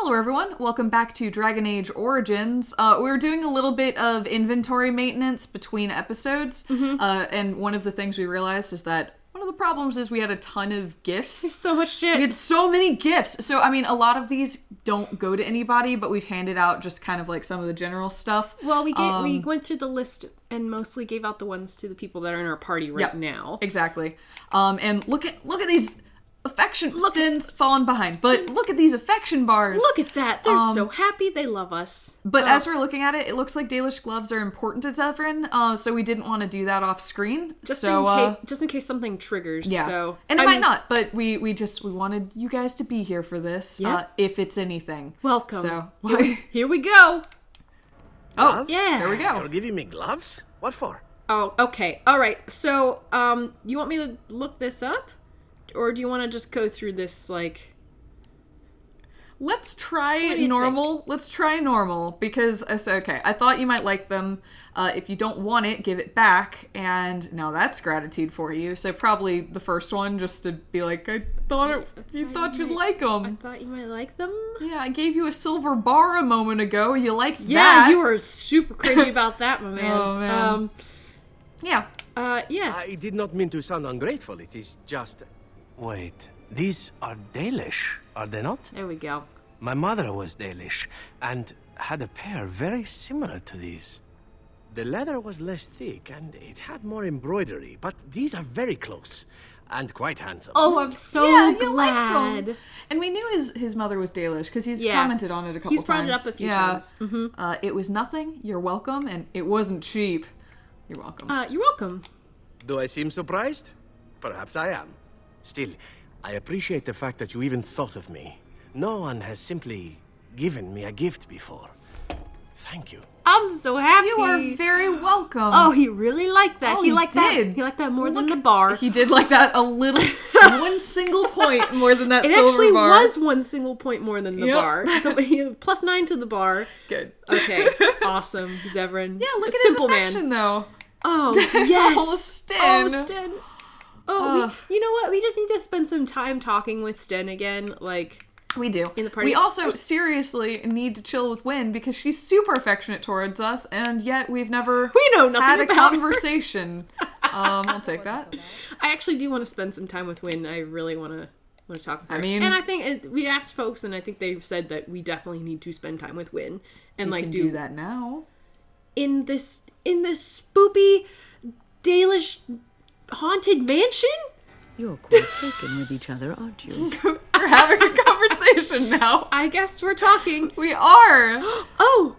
Hello everyone, welcome back to Dragon Age Origins. We're doing a little bit of inventory maintenance between episodes, and one of the things we realized is that one of the problems is we had a ton of gifts. So much shit. We had so many gifts. So, I mean, a lot of these don't go to anybody, but we've handed out just kind of like some of the general stuff. Well, we went through the list and mostly gave out the ones to the people that are in our party right now. Exactly. And look at these affection Stin's fallen behind, but look at these affection bars. Look at that. They're so happy. They love us. But as we're looking at it, it looks like Dalish gloves are important to Zevran, so we didn't want to do that off screen. Just in case something triggers. Yeah. So, and it might not, but we wanted you guys to be here for this, if it's anything. Welcome. So here we go. Oh, yeah. There we go. You're giving me gloves? What for? Oh, okay. All right. So, you want me to look this up? Or do you want to just go through this, like... Let's try normal. Think? Let's try normal, because, okay, I thought you might like them. If you don't want it, give it back, and now that's gratitude for you. So probably the first one, just to be like, you thought you'd like them. I thought you might like them? Yeah, I gave you a silver bar a moment ago. You liked that. Yeah, you were super crazy about that, my man. Oh, man. Yeah. I did not mean to sound ungrateful. It is just... Wait, these are Dalish, are they not? There we go. My mother was Dalish, and had a pair very similar to these. The leather was less thick, and it had more embroidery, but these are very close, and quite handsome. Oh, I'm so You glad. like them. And we knew his mother was Dalish, because he's commented on it a couple times. He's brought it up a few times. Mm-hmm. It was nothing, you're welcome, and it wasn't cheap. You're welcome. You're welcome. Do I seem surprised? Perhaps I am. Still, I appreciate the fact that you even thought of me. No one has simply given me a gift before. Thank you. I'm so happy. You are very welcome. Oh, he really liked that. Oh, he liked did. that. He liked that more than the bar. He did like that a little, one single point more than that silver bar. It actually was one single point more than the bar. Plus 9 to the bar. Good. Okay. Awesome, Zevran. Yeah, look at simple his affection, though. Oh, yes. Oh, Sten. Oh, Sten. Oh, you know what? We just need to spend some time talking with Sten again, like... We do. In the party. We also seriously need to chill with Wynn because she's super affectionate towards us, and yet we've never had a conversation. I'll take that. I actually do want to spend some time with Wynn. I really want to talk with her. I mean... And I think we asked folks, and I think they've said that we definitely need to spend time with Wynn. And we can do that now. In this spoopy, Dalish... haunted mansion? You're quite taken with each other, aren't you? We're having a conversation now. I guess we're talking. We are. Oh.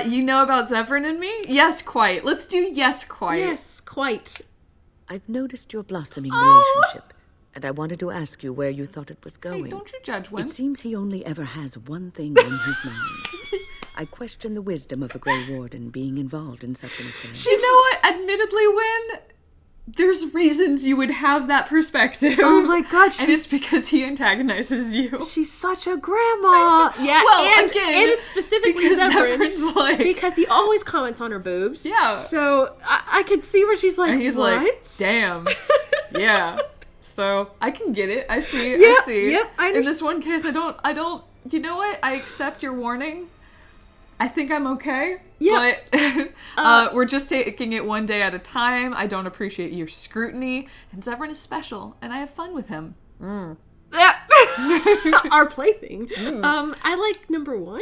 You know about Zevran and me? Yes, quite. Let's do yes, quite. Yes, quite. I've noticed your blossoming relationship, and I wanted to ask you where you thought it was going. Hey, don't you judge, Wynn. It seems he only ever has one thing on his mind. I question the wisdom of a Grey Warden being involved in such an affair. You know what? Admittedly, Wynn, there's reasons you would have that perspective. Oh my god, and it's because he antagonizes you. She's such a grandma. Yeah, well, and it's specifically Zevran's like... Because he always comments on her boobs. Yeah. So I could see where she's like, and he's what? like, damn. Yeah. So I can get it. I see. Yep, I see. Yep, I understand. In this one case, I don't, you know what? I accept your warning. I think I'm okay, but we're just taking it one day at a time. I don't appreciate your scrutiny, and Zevran is special, and I have fun with him. Our plaything. I like number 1.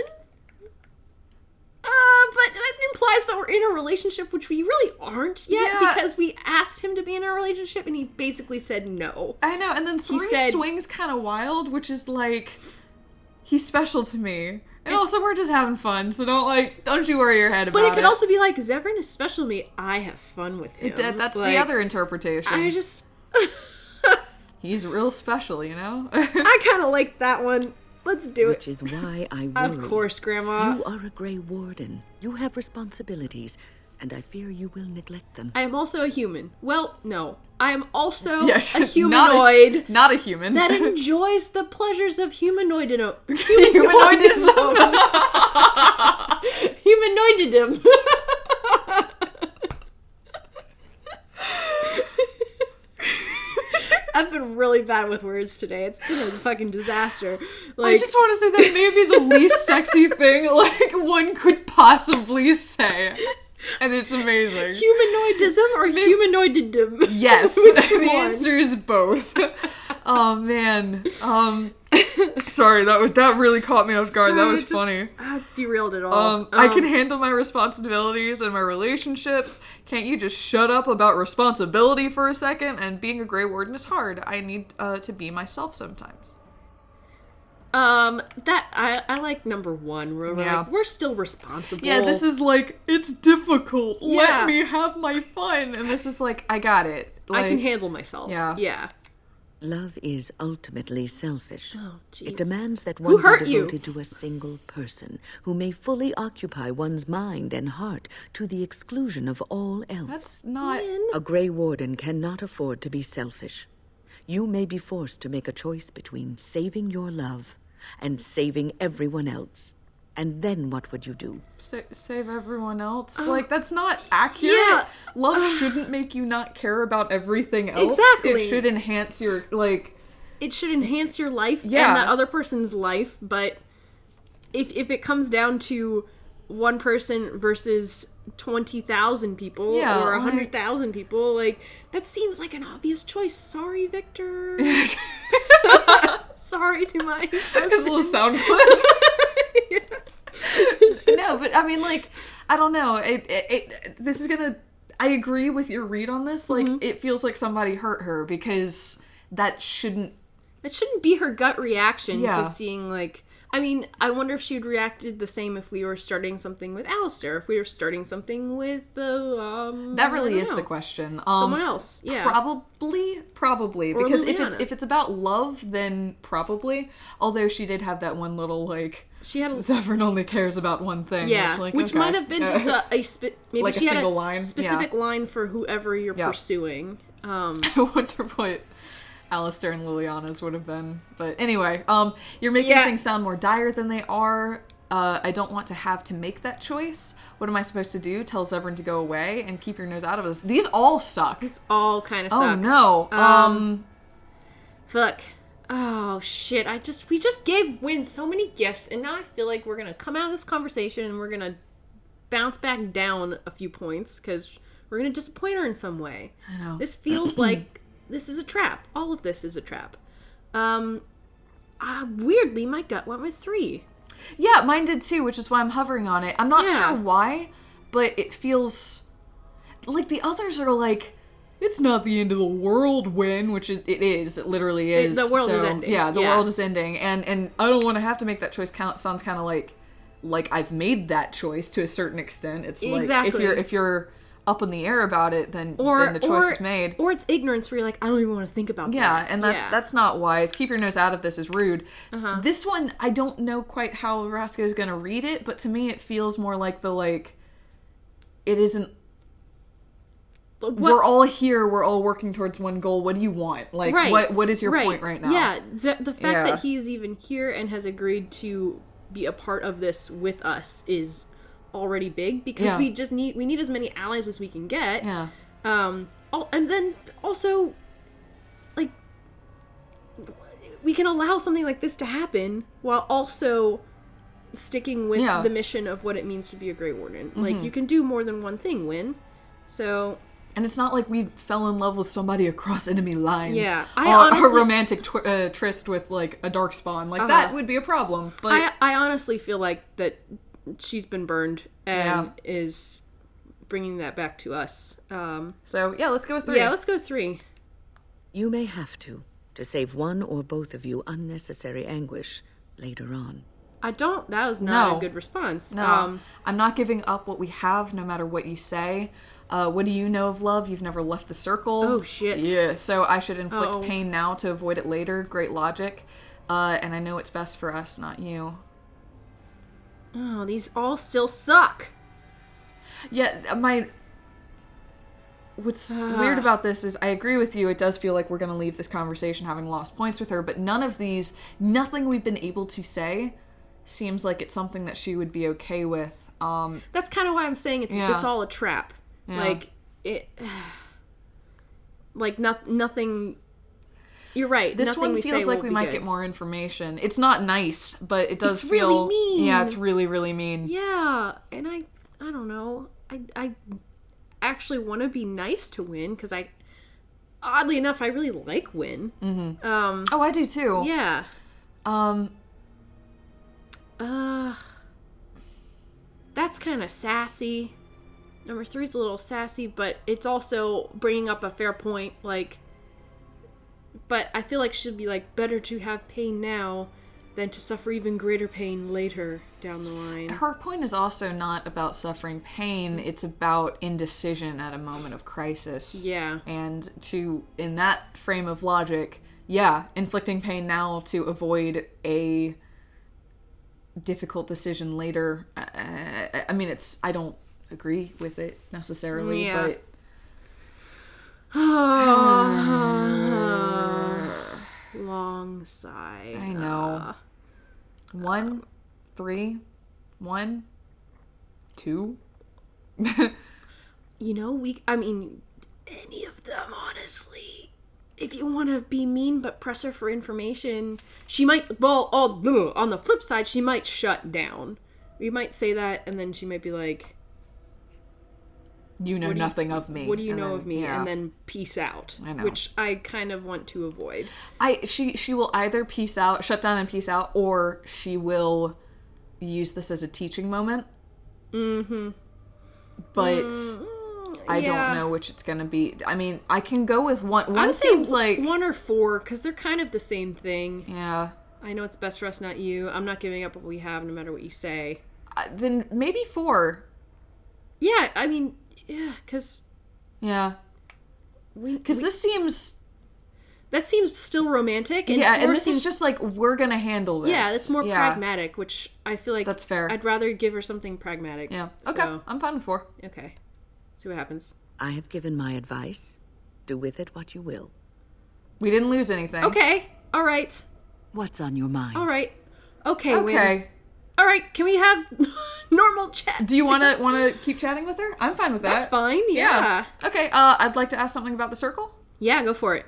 But it implies that we're in a relationship, which we really aren't yet, because we asked him to be in a relationship, and he basically said no. I know, and then 3 swings kind of wild, which is like, he's special to me. And also, we're just having fun, so don't you worry your head about it. But it could also be like, Zevran is special to me. I have fun with him. That's the other interpretation. I just... He's real special, you know? I kind of like that one. Let's do Which is why I worry. Of course, Grandma. You are a Grey Warden. You have responsibilities, and I fear you will neglect them. I am also a human. Well, no. I am also a humanoid. Not a human. That enjoys the pleasures of humanoidism. Humanoidism. I've been really bad with words today. It's been a fucking disaster. I just want to say that may be the least sexy thing one could possibly say. And it's amazing. Humanoidism or humanoidism? Yes. The answer is both. Oh, man. Sorry, that really caught me off guard. Sorry, that was funny. Derailed it all. I can handle my responsibilities and my relationships. Can't you just shut up about responsibility for a second? And being a Grey Warden is hard. I need to be myself sometimes. That I like number 1. We're still responsible. Yeah, this is it's difficult. Yeah. Let me have my fun. And this is I got it. I can handle myself. Yeah. Yeah. Love is ultimately selfish. Oh, jeez. It demands that one be devoted to a single person who may fully occupy one's mind and heart to the exclusion of all else. That's not... A Grey Warden cannot afford to be selfish. You may be forced to make a choice between saving your love and saving everyone else. And then what would you do? Save everyone else? That's not accurate. Yeah. Love shouldn't make you not care about everything else. Exactly. It should enhance your, It should enhance your life and the other person's life, but if it comes down to one person versus 20,000 people or 100,000 people, that seems like an obvious choice. Sorry, Victor. Sorry to my husband. His little sound clip. No, but I mean, I don't know. This is gonna... I agree with your read on this. It feels like somebody hurt her because that shouldn't... That shouldn't be her gut reaction to seeing, I mean, I wonder if she would reacted the same if we were starting something with Alistair, if we were starting something with that really is the question. Someone else, yeah. Probably. Or because Liliana. if it's about love, then probably. Although she did have that one little, she had Zephyrin only cares about one thing. Yeah, which okay. might have been just maybe she had single line. Specific line for whoever you're pursuing. I wonder what Alistair and Liliana's would have been. But anyway, you're making things sound more dire than they are. I don't want to have to make that choice. What am I supposed to do? Tell Zevran to go away and keep your nose out of us. These all suck. These all kind of suck. Oh no. Fuck. Oh shit. We just gave Wynn so many gifts, and now I feel like we're gonna come out of this conversation and we're gonna bounce back down a few points because we're gonna disappoint her in some way. I know. This feels like this is a trap. All of this is a trap. Weirdly, my gut went with 3. Yeah, mine did too, which is why I'm hovering on it. I'm not sure why, but it feels like the others are it's not the end of the world, Win, which it is. It literally is. The world is ending. Yeah, the world is ending, and I don't want to have to make that choice. Sounds kind of like I've made that choice to a certain extent. It's exactly. if you're up in the air about it, then the choice is made. Or it's ignorance where you're I don't even want to think about that. Yeah, and that's not wise. Keep your nose out of this is rude. This one, I don't know quite how Roscoe is going to read it, but to me it feels more like it isn't... We're all here, we're all working towards one goal. What do you want? What is your point right now? Yeah, the fact that he's even here and has agreed to be a part of this with us is already big because we just need as many allies as we can get. Yeah. And then also we can allow something like this to happen while also sticking with the mission of what it means to be a Grey Warden. You can do more than one thing, Win. So... And it's not like we fell in love with somebody across enemy lines. Yeah. A romantic tryst with, a darkspawn. That would be a problem. But I honestly feel like that she's been burned and is bringing that back to us. So, let's go with 3. Yeah, let's go 3. You may have to save one or both of you unnecessary anguish later on. That was not a good response. No. I'm not giving up what we have, no matter what you say. What do you know of love? You've never left the circle. Oh, shit. Yeah, so I should inflict pain now to avoid it later. Great logic. And I know it's best for us, not you. Oh, these all still suck. Yeah, what's weird about this is I agree with you. It does feel like we're going to leave this conversation having lost points with her, but nothing we've been able to say seems like it's something that she would be okay with. That's kind of why I'm saying it's all a trap. Yeah. Nothing. You're right. This Nothing one we feels say like won't we be might good. get more information. It's not nice, but it does It's feel really mean. Yeah, it's really, really mean. Yeah, and I don't know. I actually want to be nice to Win because oddly enough, I really like Win. Mm-hmm. Oh, I do too. Yeah. That's kind of sassy. Number 3's a little sassy, but it's also bringing up a fair point. Like, but I feel like it should be like better to have pain now than to suffer even greater pain later down the line. Her point is also not about suffering pain, it's about indecision at a moment of crisis. Yeah. And in that frame of logic, yeah, inflicting pain now to avoid a difficult decision later. I mean, I don't agree with it necessarily, but... Long sigh. I know. 1, 3, 1, 2. You know, any of them, honestly. If you want to be mean but press her for information, she might, on the flip side, she might shut down. We might say that, and then she might be like... You know nothing of me. What do you know then, of me? yeah. And then peace out. I know. Which I kind of want to avoid. She will either peace out, shut down and peace out, or she will use this as a teaching moment. Mm-hmm. But I don't know which it's going to be. I mean, I can go with one. One seems like... 1 or 4, because they're kind of the same thing. Yeah. I know it's best for us, not you. I'm not giving up what we have, no matter what you say. Then maybe 4. Yeah, I mean... Yeah, because... Yeah. Because this seems... That seems still romantic. And yeah, and this is just like, we're going to handle this. Yeah, it's more pragmatic, which I feel like... That's fair. I'd rather give her something pragmatic. Yeah. Okay, so, I'm fine with 4. Okay. See what happens. I have given my advice. Do with it what you will. We didn't lose anything. Okay. All right. What's on your mind? All right. Okay, Okay. Win. All right, can we have normal chat? Do you want to keep chatting with her? I'm fine with that. That's fine, yeah. Okay, I'd like to ask something about the circle. Yeah, go for it.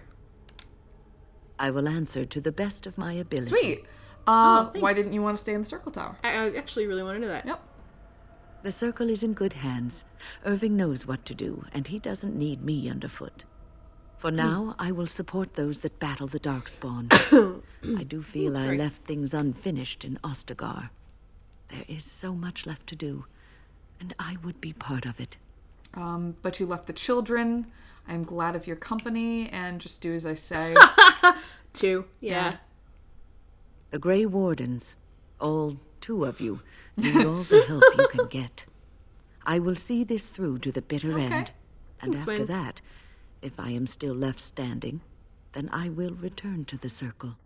I will answer to the best of my ability. Sweet. Thanks. Why didn't you want to stay in the circle tower? I actually really want to know that. Yep. The circle is in good hands. Irving knows what to do, and he doesn't need me underfoot. For now, I will support those that battle the Darkspawn. I do feel I left things unfinished in Ostagar. There is so much left to do, and I would be part of it. But you left the children. I'm glad of your company, and just do as I say. 2. Yeah. The Grey Wardens, all 2 of you, need all the help you can get. I will see this through to the bitter end. And Thanks, after Win. that, if I am still left standing, then I will return to the circle.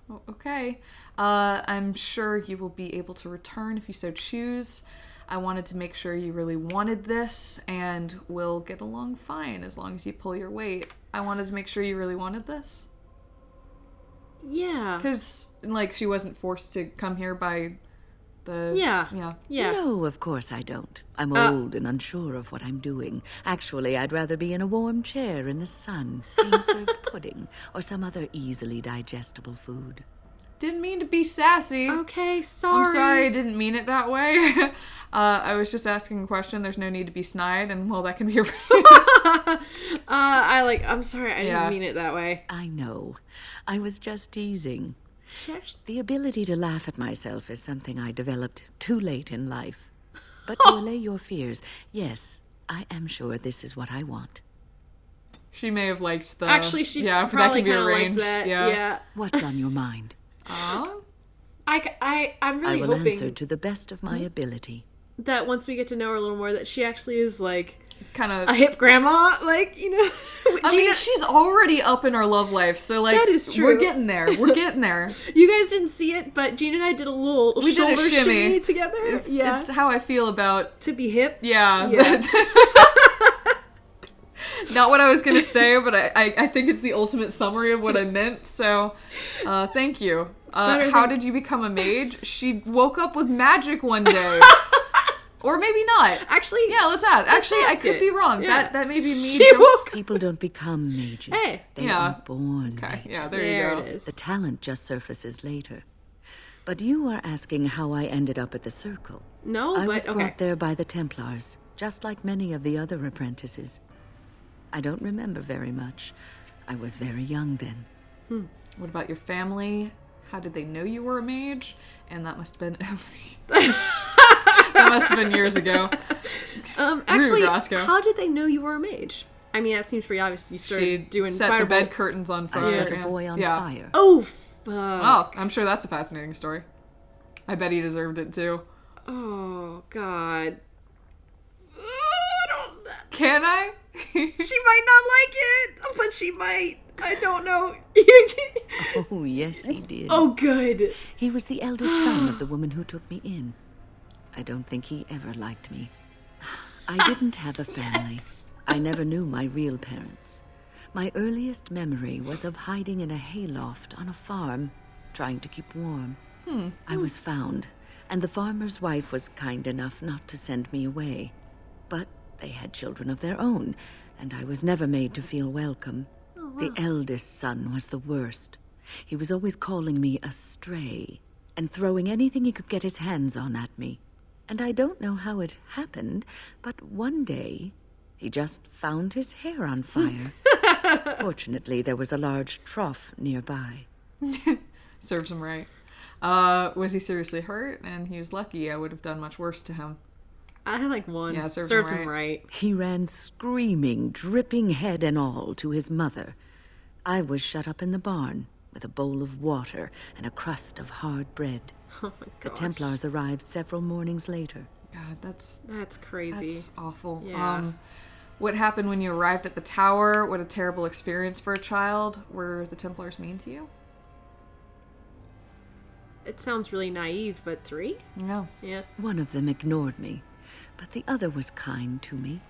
Oh, okay. I'm sure you will be able to return if you so choose. I wanted to make sure you really wanted this, and we'll get along fine as long as you pull your weight. I wanted to make sure you really wanted this. Yeah. Because, like, she wasn't forced to come here by the... Yeah. No, of course I don't. I'm old and unsure of what I'm doing. Actually, I'd rather be in a warm chair in the sun, being served pudding or some other easily digestible food. Didn't mean to be sassy. Okay, sorry. I'm sorry, I didn't mean it that way. I was just asking a question. There's no need to be snide, and well, that can be I'm sorry, I didn't mean it that way. I know. I was just teasing. The ability to laugh at myself is something I developed too late in life. But to allay your fears, yes, I am sure this is what I want. She may have liked the... Actually, she probably kind of liked that. Yeah. What's on your mind? I'm really I will hoping answer to the best of my ability. that once we get to know her a little more, that she actually is like kind of a hip grandma, like, you know. I mean, she's already up in her love life, so like that is true. We're getting there. We're getting there. You guys didn't see it, but Gina and I did a little shoulder shimmy together. It's how I feel about to be hip. Yeah. Not what I was gonna say, but I think it's the ultimate summary of what I meant. So, thank you. How did you become a mage? She woke up with magic one day. Or maybe not. Actually, yeah, let's ask. Actually, I could be wrong. Yeah. That may be me. People don't become mages. Hey. They are born Okay, mages. yeah, there you go. it is. The talent just surfaces later. But you are asking how I ended up at the Circle. No, I but was okay. brought there by the Templars, just like many of the other apprentices. I don't remember very much. I was very young then. What about your family? How did they know you were a mage? And that must have been that must have been years ago. Actually, Roscoe. how did they know you were a mage? I mean, that seems pretty obvious. You started doing set fire the bed bolts. curtains on I fire. set a boy on fire. Oh, fuck. Oh, I'm sure that's a fascinating story. I bet he deserved it too. Oh, God. I don't... Can I? She might not like it, but she might. I don't know. Oh, yes, he did. Oh, good. He was the eldest son of the woman who took me in. I don't think he ever liked me. I didn't have a family. Yes. I never knew my real parents. My earliest memory was of hiding in a hayloft on a farm, trying to keep warm. I was found, and the farmer's wife was kind enough not to send me away. But they had children of their own, and I was never made to feel welcome. Oh, wow. The eldest son was the worst. He was always calling me a stray, and throwing anything he could get his hands on at me. And I don't know how it happened, but one day, he just found his hair on fire. Fortunately, there was a large trough nearby. Serves him right. Was he seriously hurt? And he was lucky. I would have done much worse to him. I had like one. Yeah, serves him him right. He ran screaming, dripping head and all, to his mother. I was shut up in the barn with a bowl of water and a crust of hard bread. Oh my The gosh. Templars arrived several mornings later. God, that's crazy. that's awful. Yeah. What happened when you arrived at the tower? What a terrible experience for a child. Were the Templars mean to you? It sounds really naive, but 3? No. Yeah. One of them ignored me, but the other was kind to me.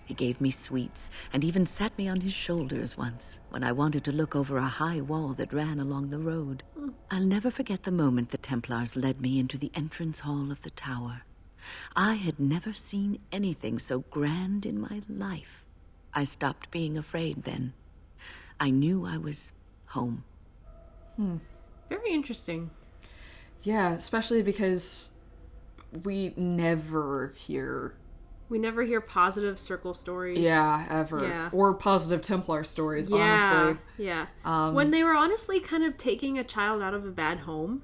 He gave me sweets and even sat me on his shoulders once when I wanted to look over a high wall that ran along the road. I'll never forget the moment the Templars led me into the entrance hall of the tower. I had never seen anything so grand in my life. I stopped being afraid then. I knew I was home. Very interesting. Yeah, especially because we never hear... We never hear positive circle stories. Yeah, ever. Yeah. Or positive Templar stories, honestly. Yeah. When they were honestly kind of taking a child out of a bad home.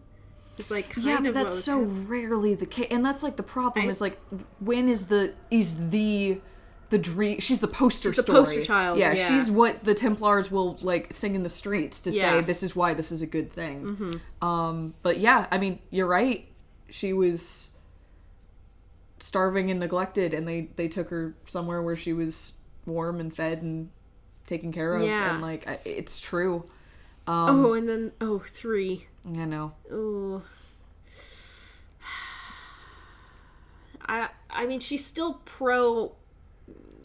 It's like kind Yeah, of but that's what was so rarely the case. And that's like the problem is like, when is the dream... She's the poster She's the story. poster child, yeah. She's what the Templars will like sing in the streets to Yeah. say this is why this is a good thing. But yeah, I mean, you're right. She was starving and neglected, and they took her somewhere where she was warm and fed and taken care of. Yeah. And like, it's true. and then 3. I know. Ooh. I mean, she's still pro.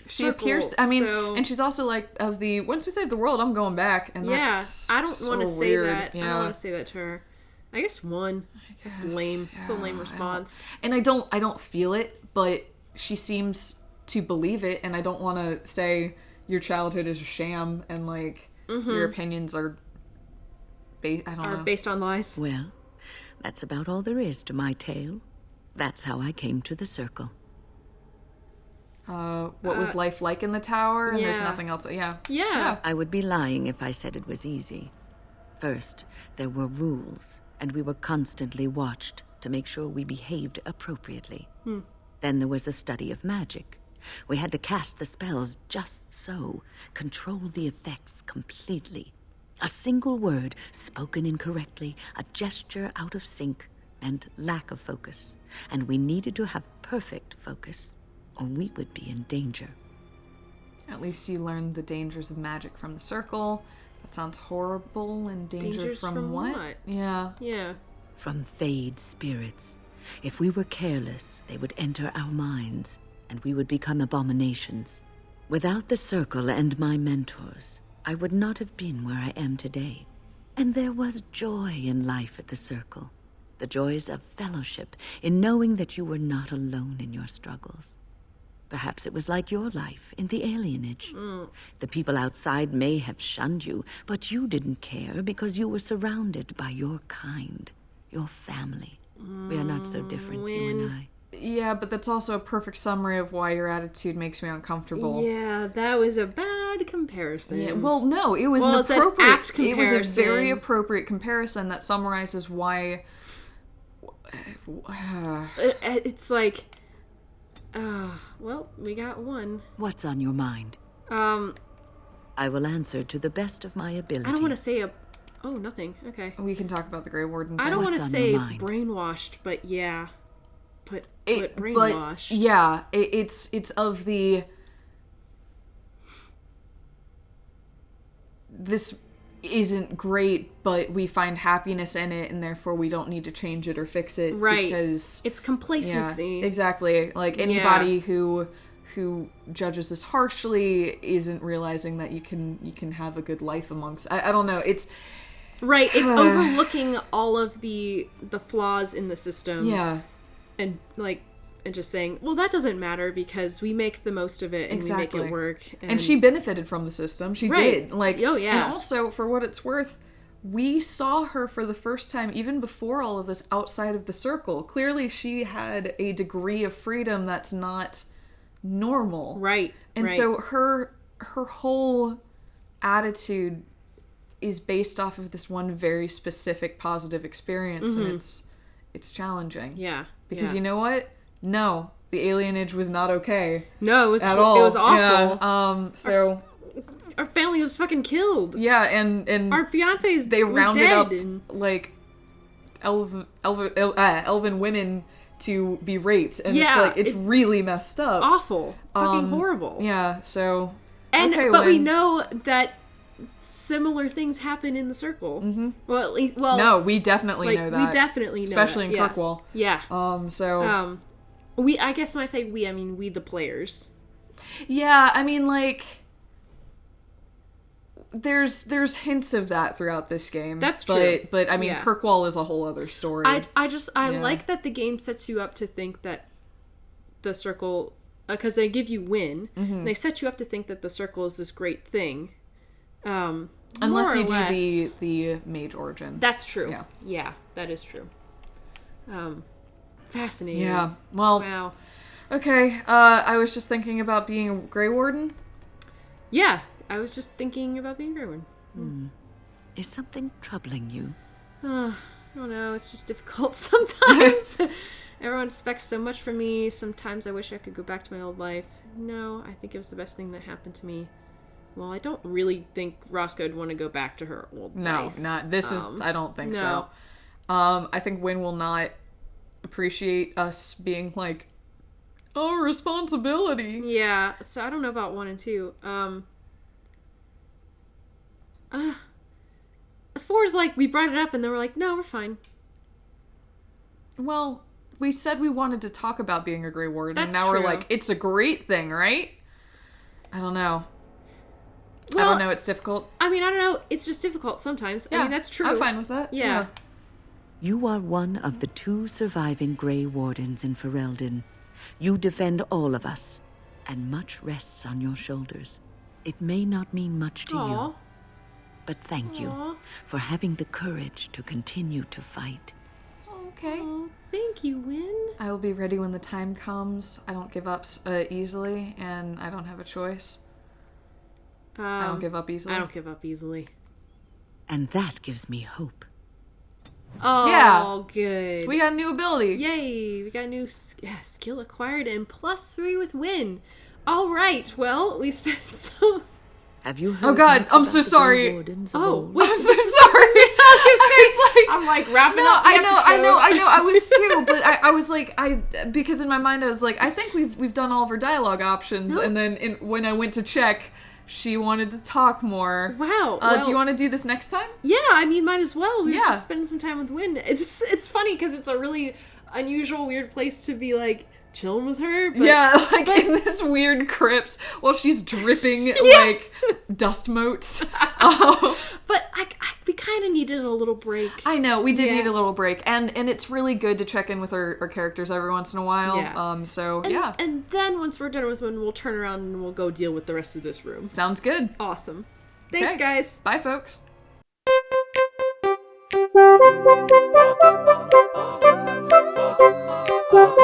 She circle, appears, I mean, so- and she's also like, of the, once we save the world, I'm going back. And Yeah, that's I don't so want to say weird. that. Yeah. I don't want to say that to her. I guess 1. It's lame. It's a lame response. And I don't feel it, but she seems to believe it, and I don't want to say your childhood is a sham and like your opinions are I don't know. Based on lies. Well, that's about all there is to my tale. That's how I came to the Circle. What was life like in the tower? And there's yeah. nothing else. Yeah. I would be lying if I said it was easy. First, there were rules, and we were constantly watched to make sure we behaved appropriately. Then there was the study of magic. We had to cast the spells just so, control the effects completely. A single word spoken incorrectly, a gesture out of sync, and lack of focus. And we needed to have perfect focus, or we would be in danger. At least you learned the dangers of magic from the Circle. That sounds horrible. And Dangers from what? Yeah. Yeah. From fade spirits. If we were careless, they would enter our minds, and we would become abominations. Without the Circle and my mentors, I would not have been where I am today. And there was joy in life at the Circle. The joys of fellowship in knowing that you were not alone in your struggles. Perhaps it was like your life in the alienage. The people outside may have shunned you, but you didn't care because you were surrounded by your kind, your family. We are not so different, you and I. Yeah, but that's also a perfect summary of why your attitude makes me uncomfortable. Yeah, that was a bad comparison. Yeah, well, no, it was an appropriate. It was a very appropriate comparison that summarizes why. It's like, well, we got one. What's on your mind? I will answer to the best of my ability. I don't want to say Oh, nothing. Okay. We can talk about the Grey Warden thing. I don't want to say brainwashed, but yeah. But brainwashed. But yeah, it's of the... This isn't great, but we find happiness in it, and therefore we don't need to change it or fix it. Right. Because... It's complacency. Yeah, exactly. Like, anybody who judges this harshly isn't realizing that you can have a good life amongst... I don't know, it's... Right, it's overlooking all of the flaws in the system. Yeah. And just saying, well, that doesn't matter because we make the most of it and we make it work. And she benefited from the system. She did. Like, oh, yeah. And also, for what it's worth, we saw her for the first time, even before all of this, outside of the circle. Clearly, she had a degree of freedom that's not normal. Right. And so her whole attitude is based off of this one very specific positive experience, and it's challenging. Yeah. Because you know what? No, the alienage was not okay. No, it was at all. It was awful. Yeah. So our family was fucking killed. Yeah, and our fiancés they rounded up and... like elven women to be raped, and it's really messed up. Awful. Fucking horrible. Yeah. So but we know that similar things happen in the circle. Mm-hmm. Well, no, we definitely know that. We definitely know, especially in Kirkwall. Yeah. I guess when I say we, I mean we the players. Yeah, I mean there's hints of that throughout this game. That's true. But I mean Kirkwall is a whole other story. I like that the game sets you up to think that the circle, because they give you win, and they set you up to think that the circle is this great thing. Unless you do the mage origin. That's true. Yeah, that is true. Fascinating. Yeah. Well. Wow. Okay. I was just thinking about being a Grey Warden. Yeah, I was just thinking about being a Grey Warden. Is something troubling you? I don't know. It's just difficult sometimes. Everyone expects so much from me. Sometimes I wish I could go back to my old life. No, I think it was the best thing that happened to me. Well, I don't really think Roscoe would want to go back to her old life. No, not this is. I don't think so. I think Wynn will not appreciate us being like, oh, responsibility. Yeah, so I don't know about 1 and 2. 4 is like we brought it up and then we're like, no, we're fine. Well, we said we wanted to talk about being a Grey Warden, and now true. We're like, it's a great thing, right? I don't know. Well, I don't know, it's difficult. I mean, I don't know, it's just difficult sometimes. Yeah, I mean, that's true. I'm fine with that. Yeah. You are one of the 2 surviving Grey Wardens in Ferelden. You defend all of us, and much rests on your shoulders. It may not mean much to you, but thank you for having the courage to continue to fight. Okay. Oh, thank you, Wynn. I will be ready when the time comes. I don't give up easily, and I don't have a choice. I don't give up easily. I don't give up easily. And that gives me hope. Oh, yeah. Good. We got a new ability. Yay. We got a new skill acquired and +3 with Wynn. All right. Well, we spent some... Have you heard? Oh God, I'm so sorry. Oh, I'm so sorry. I'm like wrapping up the episode. I know. I was too, but I was like, because in my mind I was like, I think we've done all of our dialogue options, and then when I went to check, she wanted to talk more. Wow. Do you want to do this next time? Yeah, I mean, might as well. We're just spending some time with Wynn. It's funny because it's a really unusual, weird place to be like chilling with her. But, like in this weird crypt while she's dripping like dust motes. But we kind of needed a little break. I know, we did need a little break. And it's really good to check in with our characters every once in a while. Yeah. And then once we're done with one, we'll turn around and we'll go deal with the rest of this room. Sounds good. Awesome. Thanks, guys. Bye, folks. Thank you.